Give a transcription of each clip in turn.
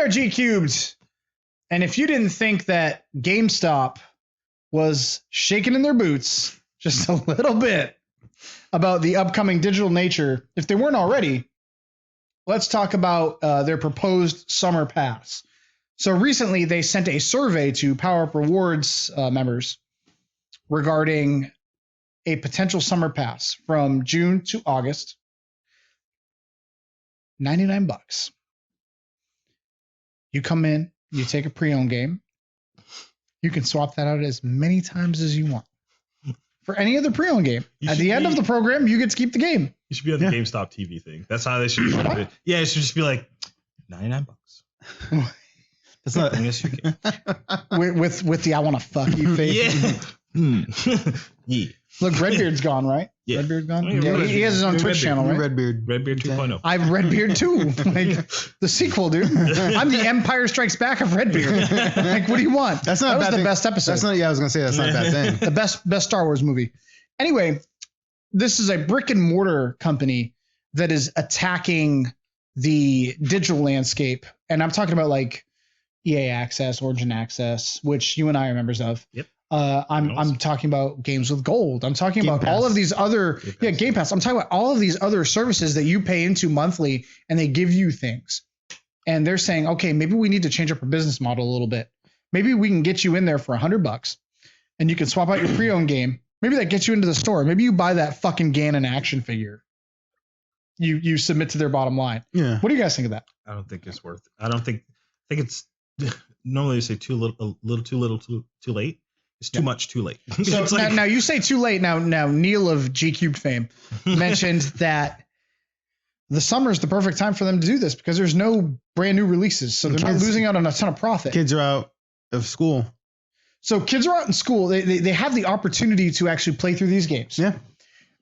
are G Cubed. And if you didn't think that GameStop was shaking in their boots just a little bit about the upcoming digital nature, if they weren't already, let's talk about their proposed summer pass. So recently they sent a survey to PowerUp Rewards members regarding a potential summer pass from June to August. $99. You come in, you take a pre-owned game. You can swap that out as many times as you want for any other pre-owned game. At the end of the program, you get to keep the game. You should be on the GameStop TV thing. That's how they should be. Yeah, it should just be like $99. That's not with the I want to fuck you face. Yeah. Look, Redbeard's gone, right? Yeah. Redbeard's gone. Yeah, he has his own Twitch channel, right? Redbeard 2.0. I'm Redbeard 2, like the sequel, dude. I'm the Empire Strikes Back of Redbeard. Like, what do you want? That's not that was the best episode. That's not. Yeah, I was gonna say that's not a bad thing. The best Star Wars movie. Anyway, this is a brick and mortar company that is attacking the digital landscape, and I'm talking about like EA Access, Origin Access, which you and I are members of. Yep. I'm talking about Games with Gold. I'm talking about all of these other Game Pass. I'm talking about all of these other services that you pay into monthly, and they give you things. And they're saying, okay, maybe we need to change up our business model a little bit. Maybe we can get you in there for $100, and you can swap out your pre-owned game. Maybe that gets you into the store. Maybe you buy that fucking Ganon action figure. You submit to their bottom line. Yeah. What do you guys think of that? I don't think it's worth it. I think it's normally they say too little too late. It's too much too late. So now you say too late. Now Neil of G Cubed fame mentioned that the summer is the perfect time for them to do this because there's no brand new releases. So they're not losing out on a ton of profit. Kids are out of school. So kids are out in school. They have the opportunity to actually play through these games. Yeah.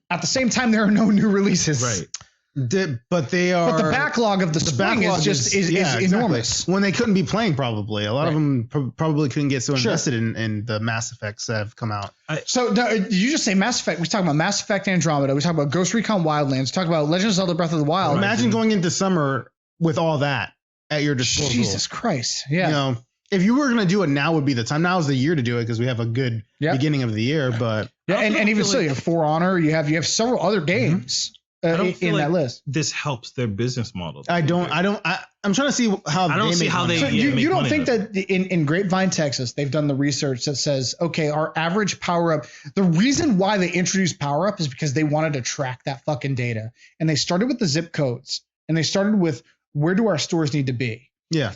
At the same time, there are no new releases. Right. But they are. But the backlog of the spring is enormous. When they couldn't be playing, probably a lot of them probably couldn't get so invested in the Mass Effects that have come out. So did you just say Mass Effect? We talk about Mass Effect Andromeda. We talk about Ghost Recon Wildlands. We talk about Legend of Zelda: Breath of the Wild. Imagine going into summer with all that at your disposal. Jesus Christ! Yeah. You know, if you were going to do it, now would be the time. Now is the year to do it because we have a good beginning of the year. But and even still, you have For Honor. You have several other games. In that list, this helps their business model. I'm trying to see how. I don't see how they. So you don't think that in Grapevine, Texas, they've done the research that says, okay, our average power up. The reason why they introduced power up is because they wanted to track that fucking data, and they started with the zip codes, and they started with where do our stores need to be. Yeah.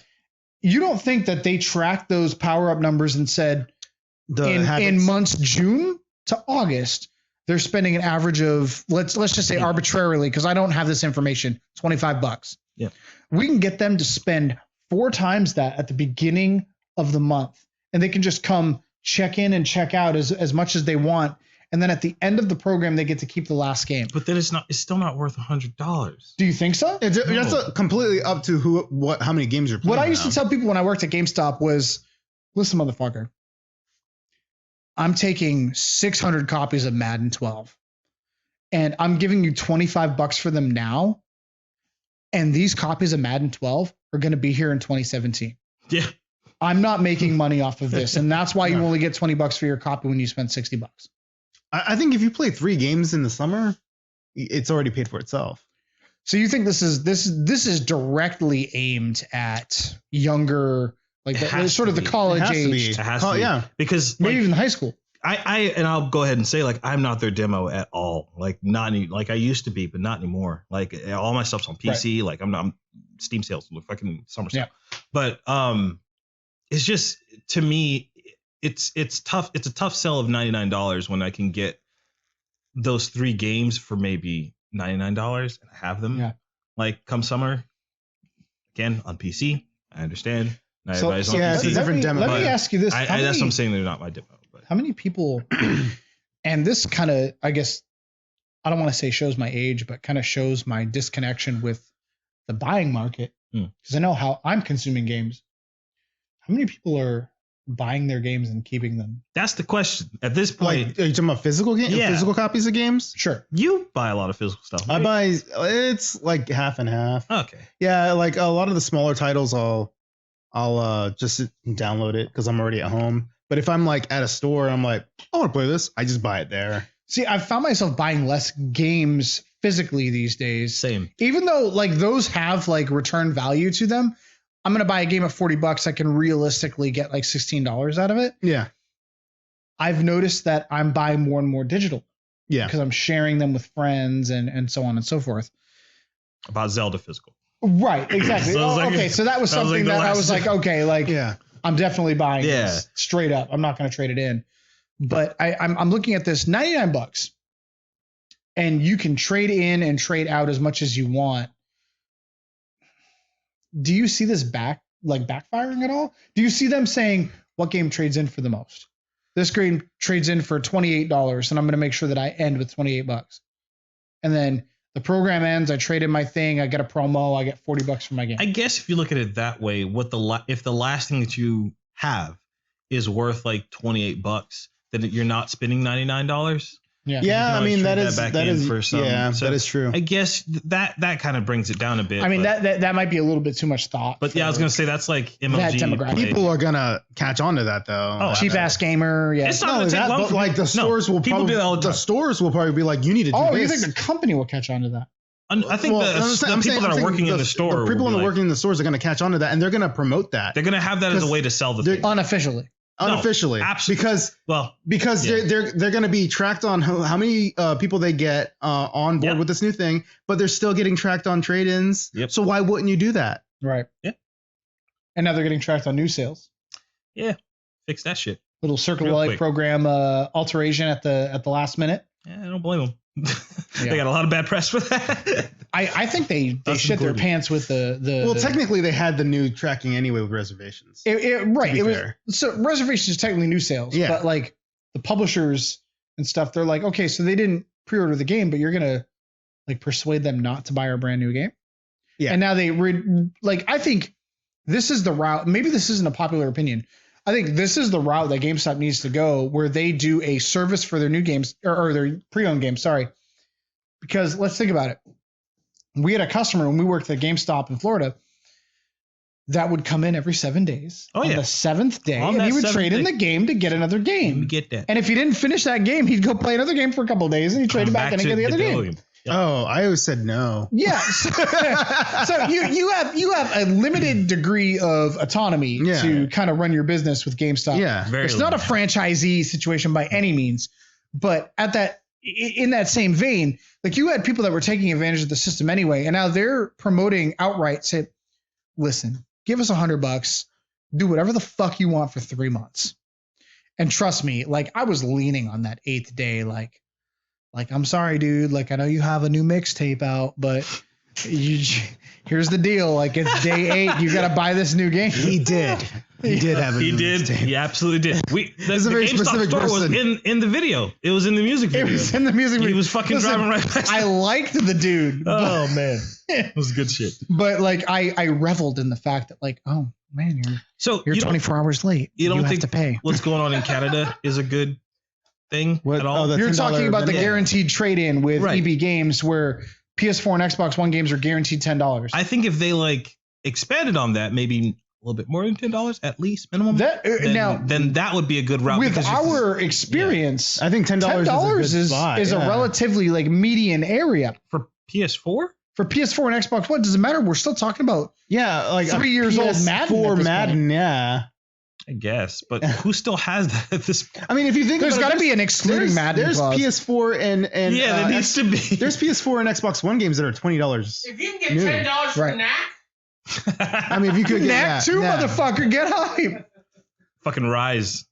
You don't think that they tracked those power up numbers and said in months June to August. They're spending an average of let's just say arbitrarily because I don't have this information, $25. Yeah, we can get them to spend 4 times that at the beginning of the month, and they can just come check in and check out as much as they want, and then at the end of the program they get to keep the last game. But then it's still not worth $100. Do you think so? That's completely up to how many games you're playing. What I used to tell people when I worked at GameStop was, listen, motherfucker. I'm taking 600 copies of Madden 12 and I'm giving you $25 for them now. And these copies of Madden 12 are going to be here in 2017. Yeah. I'm not making money off of this. And that's why you only get $20 for your copy when you spend $60. I think if you play 3 games in the summer, it's already paid for itself. So you think this is directly aimed at younger, like sort of the college age. It has to be. Yeah. Because maybe even high school. And I'll go ahead and say, like, I'm not their demo at all. Like, not any, like I used to be, but not anymore. Like, all my stuff's on PC. Right. Like, I'm Steam sales, fucking summer stuff. Yeah. But it's just, to me, it's tough. It's a tough sell of $99 when I can get those 3 games for maybe $99 and have them. Yeah. Like, come summer, again on PC. I understand. Not everybody's on PC. It's a different demo. Let me ask you this: that's what I'm saying. They're not my demo. How many people, and this kind of, I guess, I don't want to say shows my age, but kind of shows my disconnection with the buying market, because I know how I'm consuming games. How many people are buying their games and keeping them? That's the question at this point. Like, are you talking about physical games? Yeah. Physical copies of games? Sure. You buy a lot of physical stuff. Right? It's like half and half. Okay. Yeah, like a lot of the smaller titles, I'll I'll just download it because I'm already at home. But if I'm like at a store, I'm like, I want to play this. I just buy it there. See, I've found myself buying less games physically these days. Same. Even though like those have like return value to them, I'm going to buy a game at $40. I can realistically get like $16 out of it. Yeah. I've noticed that I'm buying more and more digital. Yeah. Because I'm sharing them with friends and so on and so forth. About Zelda physical. Right, exactly. So okay, so that was something that I was like, okay, like Yeah. I'm definitely buying this straight up. I'm not going to trade it in. But I'm looking at this $99, and you can trade in and trade out as much as you want. Do you see this backfiring at all? Do you see them saying what game trades in for the most? This game trades in for $28, and I'm going to make sure that I end with $28. And then the program ends, I trade in my thing, I get a promo, I get $40 for my game. I guess if you look at it that way, if the last thing that you have is worth like $28, then you're not spending $99. Yeah, I mean that is true. I guess that kind of brings it down a bit. I mean that might be a little bit too much thought. But yeah, I was gonna say that's like MLG. That demographic. People are gonna catch on to that though. Oh, cheap ass gamer. Yeah, it's not gonna take long. But like the stores will probably be like, you need to do this. Oh, you think the company will catch on to that? I think the people that are working in the store, the people that are working in the stores are going to catch on to that, and they're going to promote that. They're going to have that as a way to sell the thing. Unofficially. Unofficially, no, absolutely. because they're going to be tracked on how many people they get on board with this new thing, but they're still getting tracked on trade-ins. Yep. So why wouldn't you do that? Right. Yeah. And now they're getting tracked on new sales. Yeah. Fix that shit. Little Circle Life program alteration at the last minute. Yeah, I don't blame them. They got a lot of bad press for that. I think they shit their pants with the. Well, technically they had the new tracking anyway with reservations. Right. It was so reservations is technically new sales. Yeah. But like the publishers and stuff, they're like, okay, so they didn't pre-order the game, but you're gonna like persuade them not to buy our brand new game. Yeah. And now I think this is the route. Maybe this isn't a popular opinion. I think this is the route that GameStop needs to go, where they do a service for their new games or their pre-owned games. Sorry. Because let's think about it. We had a customer when we worked at GameStop in Florida that would come in every 7 days. On the seventh day, and he would trade in the game to get another game. We get that. And if he didn't finish that game, he'd go play another game for a couple of days, and he'd trade it back in and get the other game. Yep. Oh, I always said no. Yes. So you have a limited degree of autonomy to kind of run your business with GameStop. Yeah, it's not a franchisee situation by any means, but in that same vein, like you had people that were taking advantage of the system anyway, and now they're promoting outright. Say, listen, give us $100, do whatever the fuck you want for 3 months, and trust me, like I was leaning on that 8th day, like I'm sorry, dude. Like I know you have a new mixtape out, but here's the deal. Like it's day 8. You got to buy this new game. He did. He did have a new mixtape. He absolutely did. The a very GameStop specific store person. was in the video. It was in the music video. It was in the music video. He was fucking driving right past. I liked the dude. Oh man, it was good shit. But like I reveled in the fact that like, oh man, you're 24 hours late. You don't have think to pay. What's going on in Canada is a good thing at all? You're talking about the guaranteed trade-in with EB Games, where PS4 and Xbox One games are guaranteed $10. I think if they like expanded on that, maybe a little bit more than $10 at least minimum. Then that would be a good route. With our experience, I think $10 is a relatively like median area for PS4. For PS4 and Xbox One, doesn't matter. We're still talking about like 3 years old Madden. For Madden, yeah. I guess, but who still has that at this point? I mean, if you think there's got to be an excluding Madden. There's clause. PS4 and there needs to be. There's PS4 and Xbox One games that are $20. If you can get $10 for NAC, I mean, if you could get NAC too, motherfucker, get hype. Fucking Rise.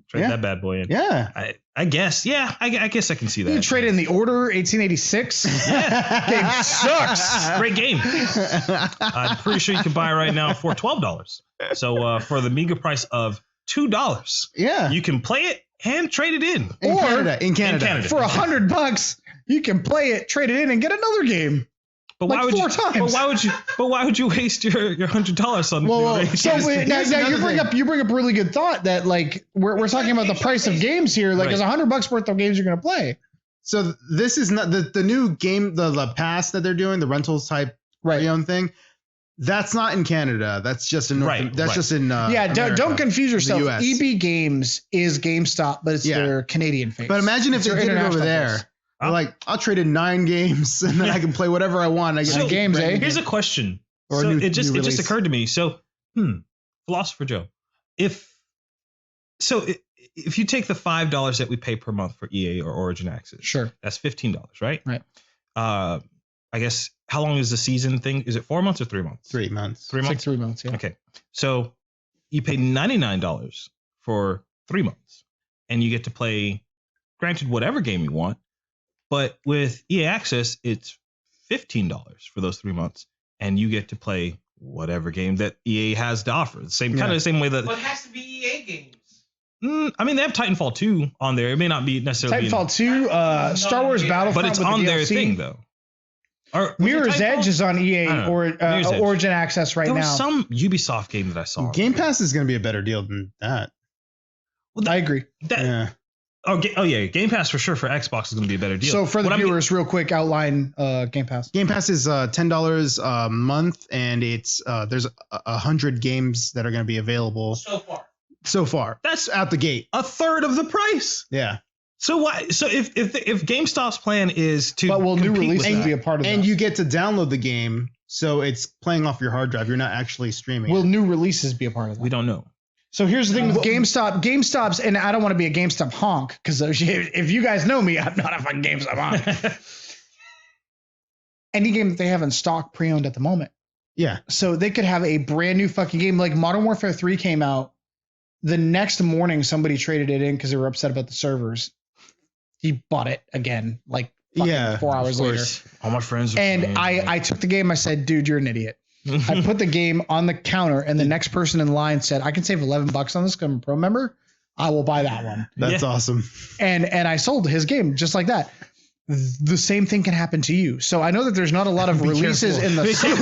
Trade that bad boy in. Yeah. I guess. Yeah, I guess I can see that. You trade in The Order 1886. Yeah. Game sucks. Great game. I'm pretty sure you can buy it right now for $12. So for the meager price of $2, you can play it and trade it in. In Canada. For $100, you can play it, trade it in, and get another game. But like why would 4 you? times. But why would you waste your $100 on? Now you bring up a really good thought that like we're talking about the price of games here. Like there's $100 worth of games you're gonna play. So this is not the new game, the pass that they're doing, the rentals type pre-owned thing. That's not in Canada. That's just in North. That's just in. Don't confuse yourself. US. EB Games is GameStop, but it's their Canadian face. But imagine if they did it over there. Like, I'll trade in 9 games and then I can play whatever I want. I get games. Here's a question. So it just occurred to me. So, Philosopher Joe, if you take the $5 that we pay per month for EA or Origin Access, sure, that's $15, right? Right. I guess, how long is the season thing? Is it 4 months or 3 months? 3 months. 3 months? Like 3 months, yeah. Okay. So you pay $99 for 3 months and you get to play, granted, whatever game you want. But with EA Access, it's $15 for those 3 months and you get to play whatever game that EA has to offer. The same kind of the same way that. But it has to be EA games. I mean, they have Titanfall 2 on there. It may not be necessarily Titanfall 2, Star Wars Battlefront, but it's on their thing though. Mirror's Edge is on EA or Origin Access right now. There was some Ubisoft game that I saw. Game Pass is going to be a better deal than that. Well, I agree. Game Pass for sure for Xbox is going to be a better deal. So for the viewers, real quick, outline Game Pass. Game Pass is $10 a month, and it's there's 100 games that are going to be available so far. That's out the gate, a third of the price. Yeah. So why? So if GameStop's plan is to, but will new releases be a part of that? And you get to download the game, so it's playing off your hard drive. You're not actually streaming. Will new releases be a part of that? We don't know. So here's the thing with GameStop. GameStop's, and I don't want to be a GameStop honk because if you guys know me, I'm not a fucking GameStop honk. Any game that they have in stock pre-owned at the moment. Yeah. So they could have a brand new fucking game. Like Modern Warfare 3 came out. The next morning, somebody traded it in because they were upset about the servers. He bought it again, like 4 hours later. All my friends. And I took the game. I said, dude, you're an idiot. I put the game on the counter, and the next person in line said, I can save $11 on this because I'm a pro member. I will buy that one. That's awesome. And I sold his game just like that. The same thing can happen to you. So I know that there's not a lot of releases in the summer.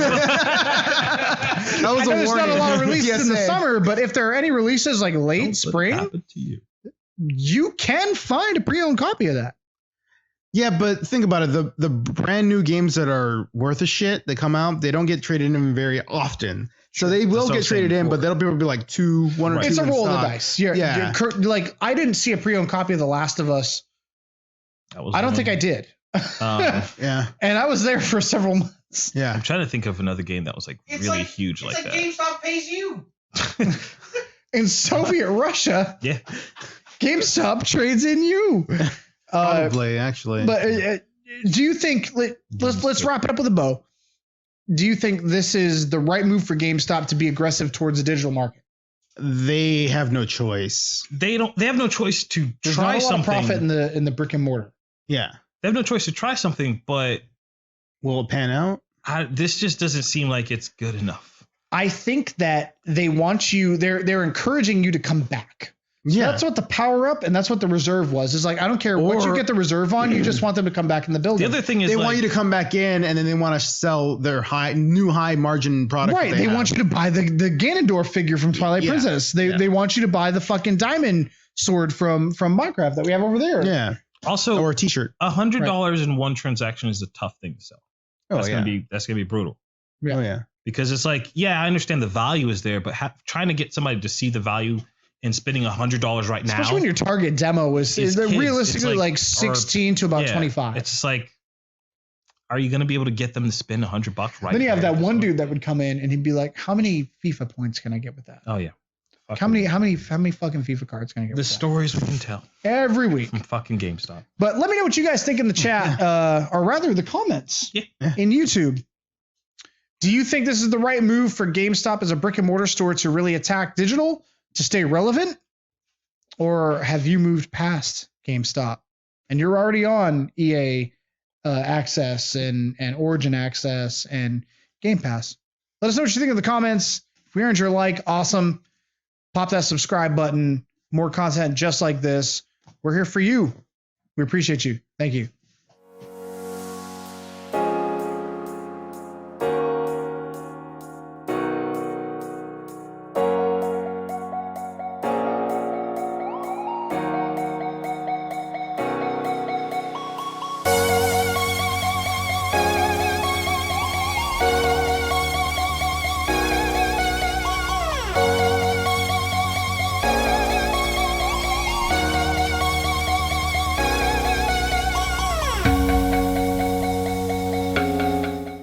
There's not a lot of releases in the summer, but if there are any releases like late spring, you can find a pre-owned copy of that. Yeah, but think about it. The brand new games that are worth a shit that come out, they don't get traded in very often. So they will get traded in, but that'll be like 1 or 2. It's a roll of the dice. Yeah. Like I didn't see a pre-owned copy of The Last of Us. I don't think I did. Yeah. And I was there for several months. Yeah. I'm trying to think of another game that was like really huge like that. GameStop pays you. In Soviet Russia. Yeah. GameStop trades in you. Probably, actually. But do you think let's wrap it up with a bow? Do you think this is the right move for GameStop to be aggressive towards the digital market? They have no choice. They have no choice to There's try not a lot something. of profit in the brick and mortar. Yeah. They have no choice to try something, but will it pan out? This just doesn't seem like it's good enough. I think that they want you. They're encouraging you to come back. So that's what the power up and that's what the reserve was. It's like, I don't care what you get the reserve on. You just want them to come back in the building. The other thing is they want you to come back in and then they want to sell their new high margin product. Right. They want you to buy the Ganondorf figure from Twilight Princess. They want you to buy the fucking diamond sword from Minecraft that we have over there. Yeah. Also, or a t-shirt. $100 in one transaction is a tough thing to sell. That's gonna be brutal. Yeah. Oh yeah. Because it's like, I understand the value is there, but trying to get somebody to see the value and spending $100 right now, especially when your target demo is realistically like 16 to about 25. It's just like, are you going to be able to get them to spend $100 right? Then you have that one dude that would come in and he'd be like, "How many FIFA points can I get with that? Oh yeah. How many fucking FIFA cards can I get? The stories we can tell every week from fucking GameStop. But let me know what you guys think in the chat, or rather the comments in YouTube. Do you think this is the right move for GameStop as a brick and mortar store to really attack digital to stay relevant? Or have you moved past GameStop and you're already on EA Access and Origin Access and Game Pass? Let us know what you think in the comments. If we earned your like, awesome. Pop that subscribe button. More content just like this. We're here for you. We appreciate you. Thank you.